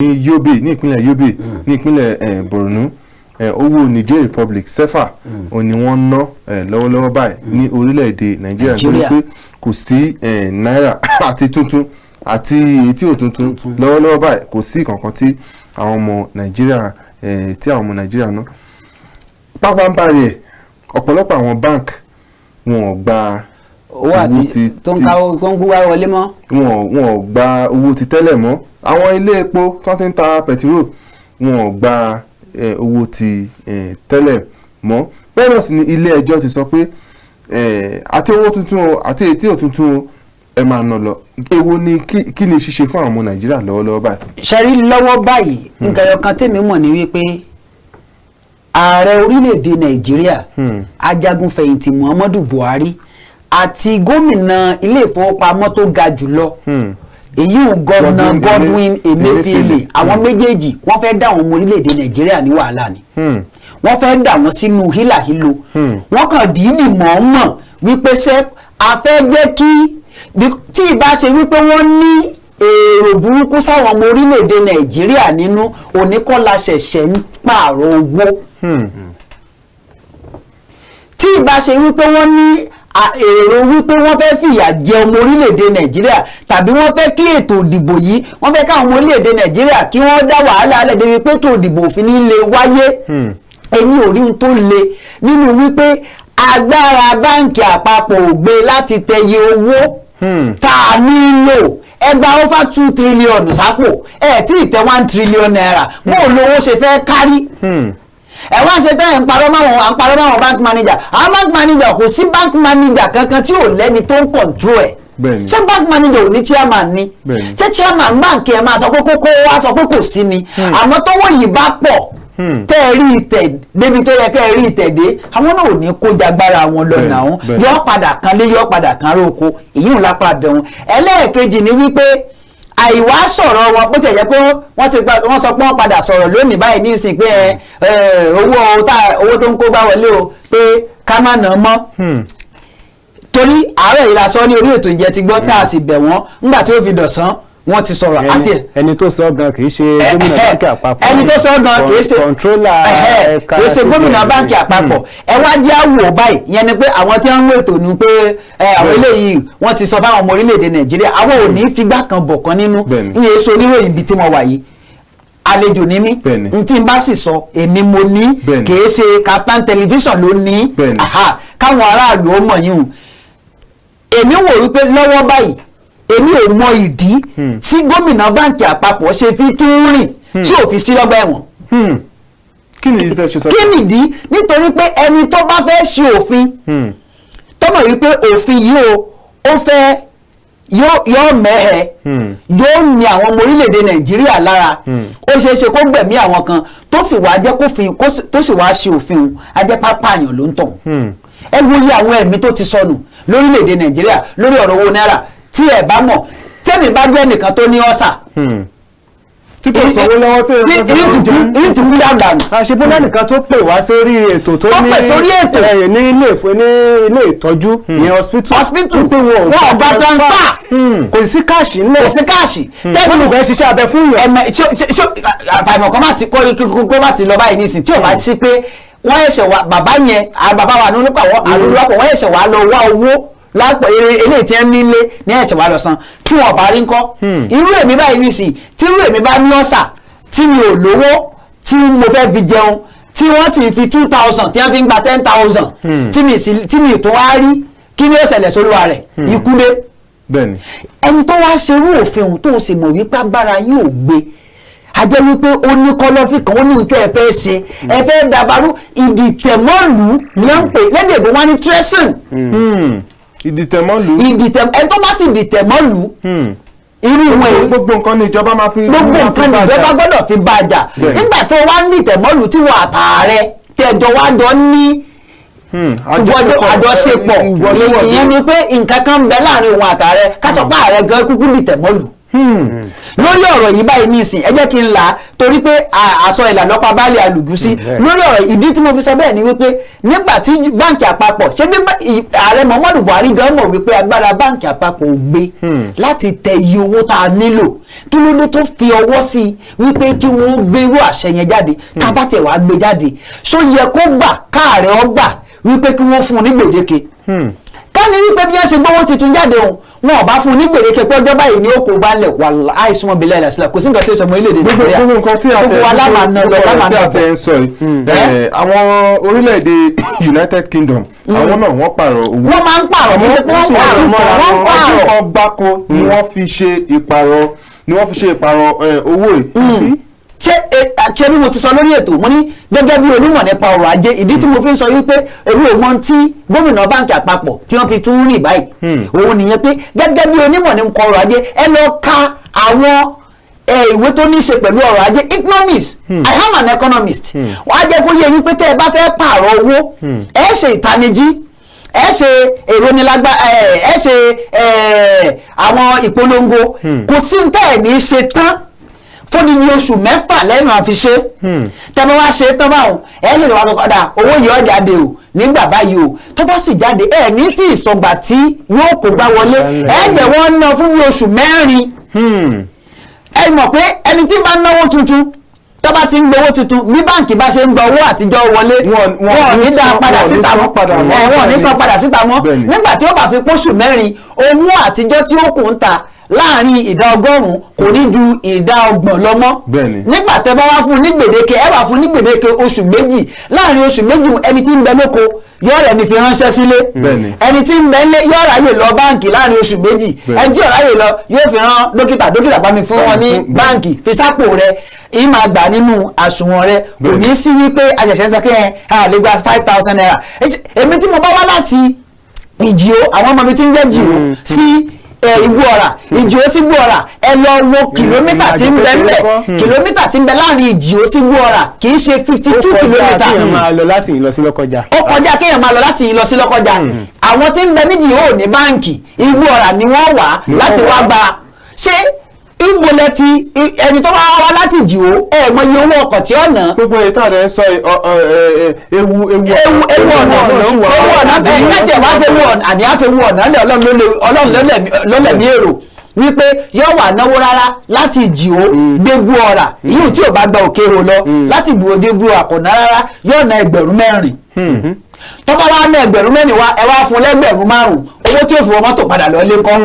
ní Yobe ní ìpínlẹ̀ Yobe ní ìpínlẹ̀ Borno owó Niger Republic sefa ó ní wọ́n ná lọ́wọ́lọ́wọ́ báyìí ní orílẹ̀-èdè Nàìjíríà nítorí pé kò sí náírà àti tuntun àti èyí tí ò tuntun lọ́wọ́lọ́wọ́ báyìí kò sí kankan tí àwọn ọmọ Nàìjíríà ná. pápá ń bá rẹ̀ ọ̀pọ̀lọpọ̀ àwọn bank wọn ò gba owó àti tó ń gbówá wọlé mọ́. wọn ò gba owó ti tẹ́lẹ̀ mọ́. àwọn ilé epo tó ti ń ta pẹtiró wọn ò gba owó ti tẹ́lẹ̀ mọ́. bẹ́ẹ̀ náà sì ni ilé ẹjọ́ ti sọ pé àti owó tuntun o àti èyí tí ò tuntun o ẹ máa ná lọ. èwo ni kí ni ṣíṣe fún àwọn ọmọ Nàìjíríà lọ́wọ́lọ́wọ́ báyìí. ṣẹ́rí lọ́wọ́ báyìí nǹkan ẹyọkan tèmi mọ̀ ní wípé ààrẹ orílẹ̀-èdè Nàìjíríà ajagunfẹ̀yìntì Muhammadu Buhari àti gómìnà ilé ìfowópamọ́ tó ga jùlọ èyí ò gọ́nà Godwin Emefiele àwọn méjèèjì wọ́n fẹ́ dá àwọn ọmọ orílẹ̀-èdè Nàìjíríà ní wàhálà ni wọ́n fẹ́ dà wọ́n sínú hílàhílo wọ́n kàn dìídì mọ̀ọ́mọ̀ wípé ṣé a fẹ́ jẹ́ kí tí ìbá ṣe wípé wọ́n ní èrò burúkú sáwọn ọmọ orílẹ̀-èdè Nàìjíríà nínú oníkọ́lá ṣẹ̀ṣẹ̀ ń pààrọ̀ owó tí ìbá ṣe wípé wọ́n ní èrò wípé wọ́n fẹ́ fìyà jẹ ọmọ orílẹ̀-èdè Nàìjíríà tàbí wọ́n fẹ́ kí ètò ìdìbò yìí wọ́n fẹ́ káwọn ọmọ orílẹ̀-èdè Nàìjíríà kí wọ́n dá wàhálà alẹ́ débi pé ètò ìdìbò òfin ní lè wáyé èmi ò rí ohun tó le nínú wípé agbára báǹkì àpapọ̀ ò gbé láti tẹ̀yẹ owó tá a nílò ẹgbàá over 2 trillion sápò tí ìtẹ́ 1 trillion naira bó lówó ṣe fẹ́ kárí ẹ wá ṣe tẹ́yẹ̀ ń parọ́ máwọn bank manager àwọn bank manager kò sí bank manager kankan tí ò lẹ́ni tó ń control ẹ̀ ṣé bank manager ò ní chairman ni ṣé chairman báǹkì ẹ̀ máa sọ pé kókó wá sọ pé kò sí ni àmọ́ tọ́wọ́ yìí bá pọ̀ tẹ́ ẹ rí ìtẹ̀ débi tó yẹ kẹ́ ẹ rí ìtẹ̀ dé àwọn náà ò ní kó jagbára wọn lọ́nà ọ̀hún yọ padà kan lé yọ padà kan róko èyí ò lápá bẹ̀rùn ẹlẹ́ẹ̀kejì ni wípé àìwá sọ̀rọ̀ wọn bó tẹ̀ jẹ́ pé wọ́n sọ pé wọ́n padà sọ̀rọ̀ lónìí báyìí ní ìsìn pé owó tó ń kó bá wọlé o pé ká má nà mọ́ torí àárẹ̀ ìlàsọ ní orí ètò ìjẹ́ ti gbọ́ tá a sì bẹ̀ wọ́n nígbà tí ó fi dọ̀sán wọ́n ti sọ̀rọ̀ àti ẹni tó sọ gan kì í ṣe gómìnà báńkì àpapọ̀ ẹni tó sọ gan kì í ṣe kọ̀ǹtrólà ẹ̀ka kì í ṣe gómìnà báńkì àpapọ̀ ẹ wá jẹ́ àwò báyìí yẹn ni pé àwọn tí wọ́n ń wò ètò ni pé àwọn eléyìí wọ́n ti sọ fáwọn ọmọ orílẹ̀-èdè Nàìjíríà àwọn ò ní figbá kan bọ̀ kan nínú ìyẹn èso oníròyìn ibi tí mo wà yìí àlejò ní mí n tí n bá sì sọ èmi mo ní kì í ṣe KAFTAN television ló ní káwọn aráàlú ó mọ̀ yín o èmi wò wípé lọ́wọ́ báyìí èmi ò mọ ìdí tí gómìnà báǹkì àpapọ̀ ṣe fi tún rìn tí ò fi sí lọ́gbà ẹ̀wọ̀n. kí ni ìdí ṣe sọ. kí nìdí nítorí pé ẹni tó bá fẹ́ ṣe òfin tó mọ̀ wípé òfin yìí ó fẹ́ yóò mẹ́hẹ̀ yóò ní àwọn ọmọ orílẹ̀-èdè Nàìjíríà lára ó ṣeé ṣe kó gbẹ̀mí àwọn kan tó sì wá jẹ́ tó sì wá ṣe òfin òun ajẹ́pá pààyàn ló ń tàn. ẹ wo iye àwọn ẹ̀mí tó ti sọnù lórílẹ̀-èdè Nàìjíríà lórí ọ̀rọ̀ owó náírà tí ẹ bá mọ̀ tẹ́mi bá gbé ẹnìkan tó ní ọ̀sà tí kò sanwó lọ́wọ́ tí èyí ti wúlò àgbànú. àṣepọ́nlá nìkan tó pè wá sórí ètò tó ní ní ilé ìtọ́jú ní hospital pé wọn ò gba transfer kò sí káàṣì ńlẹ̀ kò sí káàṣì tẹ́lifù fẹ́ ṣiṣẹ́ abẹ fún yàn. àfàìmọ̀ kó má ti lọ báyìí nísìnyí tí ò bá sí pé wọ́n ẹ̀ṣẹ̀ wá bàbá yẹn bàbá wa nípa àlùlọ́pọ̀ wọ́n ẹ̀ṣẹ̀ wá lọ wá owó lápò eléyìí tí ẹ nílé ní ẹ̀ṣẹ̀ wa lọ san tí wọn bá rí ńkọ́ irú èmi báyìí nísìnyí tí irú èmi bá ní ọ̀sà tí mi ò lówó tí mo fẹ́ fi jẹun tí wọ́n sì fi 2,000 tí wọ́n fi ń gba 10,000 tí mi tó wá rí kí ni ó ṣẹlẹ̀ sólúwa rẹ̀ ikú dé. ẹni tó wá ṣerú òfin òun tó sì mọ̀ wípé agbára yín ò gbé a jẹ́ wípé ó ní kọ́lọ́fì kan ó ní nǹkan ẹ fẹ́ ṣe ẹ fẹ́ dàbàrú ìdìtẹ̀mọ́lù ní à ń pè lédè ìbò wá ní treason. ìdìtẹ̀mọ́lù. ẹni tó bá sì dìtẹ̀mọ́lù irú ìwọ̀n èyí gbogbo nǹkan ní ìjọba máa fi gbogbo nǹkan ní ìjọba gbọ́dọ̀ fi bá a jà nígbà tó wá ń dìtẹ̀mọ́lù tí wọ́n àtàrẹ tẹ̀jọ wá jọ ní àjọṣepọ̀ ìyẹn ni pé nǹkan kan ń bẹ láàrin òun àtàrẹ kátọ́pá ààrẹ gan kúkú dìtẹ̀mọ́lù lórí ọ̀rọ̀ yìí báyìí ní ìsìn ẹ jẹ́ kí n là á torí pé àsọ ìlàlọ́pàá baálé alùgù sí lórí ọ̀rọ̀ ìdí tí mo fi sọ bẹ́ẹ̀ ni wípé nígbà tí báǹkì àpapọ̀ ṣé bí ààrẹ Muhammadu Buhari gan mọ̀ wípé agbára báǹkì àpapọ̀ ò gbé láti tẹ iye owó tá a nílò kí ló dé tó fi ọwọ́ sí i wípé kí wọ́n gbé irú àṣẹ yẹn jáde tá a bá tẹ̀ wá gbé jáde ṣó yẹ kó gbà káàrẹ̀ ọ gbà wípé kí wọ́n fún un ní gbèdéke ká ní wípé bí wọ́n ṣe gbówó tuntun jáde òun wọn ò bá fún un ní gbèdéke pé ọjọ́ báyìí ni ó kó bá lẹ̀ wà àìsàn ọbẹ̀ lẹ́yìn àṣìlá kò sí nǹkan tí ó sọ mọ́ ilé-èdè Nàìjíríà gbogbo nǹkan tí a tẹ ń sọ yìí àwọn orílẹ̀-èdè United Kingdom àwọn náà wọ́n pààrọ̀ owó wọ́n máa ń pààrọ̀ wọ́n pààrọ̀ ọdún gbáko ni wọ́n fi ṣe ìpààrọ̀ owó yìí. ṣé bí mo ti sọ lórí ètò mo ní gẹ́gẹ́ bí onímọ̀ nípa ọrọ̀ ajé ìdí tí mo fi ń sọ wípé èmi ò mọ tí gómìnà báǹkì àpapọ̀ tí wọ́n fi tún rìn báyìí òun nìyẹn pé gẹ́gẹ́ bí onímọ̀ nípa ọrọ̀ ajé ẹ lọ ka àwọn ìwé tó ní í ṣe pẹ̀lú ọrọ̀ ajé economist I am an economist wọ́n á jẹ́ kó yé yín pé tẹ́ ẹ bá fẹ́ pààrọ̀ owó ẹ ṣe ìtanijí ẹ ṣe èrònilágbá ẹ ṣe àwọn ìpolongo kò sí ní tẹ́ ẹ̀ ní í ṣe tán fódì ní oṣù mẹ́fà lẹ́nu àfi ṣe tẹ́bá wá ṣe tán báwọn ẹ̀ ṣe ìwà lọ́kọ̀dà owó yìí ó jáde o nígbà báyìí o tó bá sì jáde ẹ̀ ní tí ìsọgbà tí yóò kó gbá wọlé ẹ̀ jẹ́ wọ́n ná fún bí oṣù mẹ́rin ẹ mọ̀ pé ẹni tí bá náwó tuntun tó bá ti ń gbowó tuntun bí báǹkì bá ṣe ń gba owó àtijọ́ wọlé wọn ò ní dá padà síta mọ́ wọn ò ní san padà síta mọ́ nígbà tí ó bá fi pósù mẹ́rin owó àtijọ́ tí ó kù ń ta láàrin ìdá 100 kò ní ju ìdá 30 lọ mọ́ nígbà tẹ́ bá wá fún ní gbèdéke ẹ bá fún ní gbèdéke oṣù méjì láàrin oṣù méjì ẹni tí ń bẹ lóko yóò rẹ̀ ní fi ránṣẹ́ sílé ẹni tí ń bẹ lé yóò ráyè lọ báǹkì láàrin oṣù méjì ẹni tí yóò ráyè lọ yóò fi rán dókítà bá mi fún wọn ní báǹkì fi sápò rẹ̀ yìí máa gbà nínú àsùnwọ̀n rẹ̀ kò ní sí wípé àṣẹ̀ṣẹ̀ ń sọ kí ẹ lè gba 5,000 naira èmi tí mo bá wá láti ìjìó àwọn ọmọ mi tí ń jẹ́ jìó sí Igbó Ọ̀rà ìjìó sí Igbó Ọ̀rà ẹ lọ wo kìlómítà tí ń bẹ ńbẹ̀ kìlómítà tí ń bẹ láàrin ìjìó sí Igbó Ọ̀rà kì í ṣe 52 kìlómítà. ó kọjá kéèyàn máa lọ láti yìí lọ sí Lọ́kọ́jà. ó kọjá kéèyàn máa lọ láti yìí lọ sí Lọ́kọ́jà àwọn tí ń bẹ níjì yóò ní báǹkì Igbó Ọ̀rà ni wọ́n wà láti wá gba ṣé ìgbòlẹ̀ ti ẹni tó bá wá láti jì ó mọ iye owó ọkọ̀ tí ó ná. gbogbo ìta rẹ̀ sọ ewu ọ̀nà ẹ̀ẹ́dẹ̀ wá fẹ́ wú ọ̀nà àní á fẹ́ wú ọ̀nà ọlọ́run lọ́lẹ̀mí èrò wípé yóò wà náwó rárá láti jì ó gbégbó Ọ̀rà yìí tí ò bá gba òkè o lọ láti gbò dégbò àkọ̀nà rárá yóò ná 4,000 tó bá wá ná 4,000 wá ẹ wá fún 5,000 owó tí ó fi wọ mọ́tò padà lọ lé kọ́.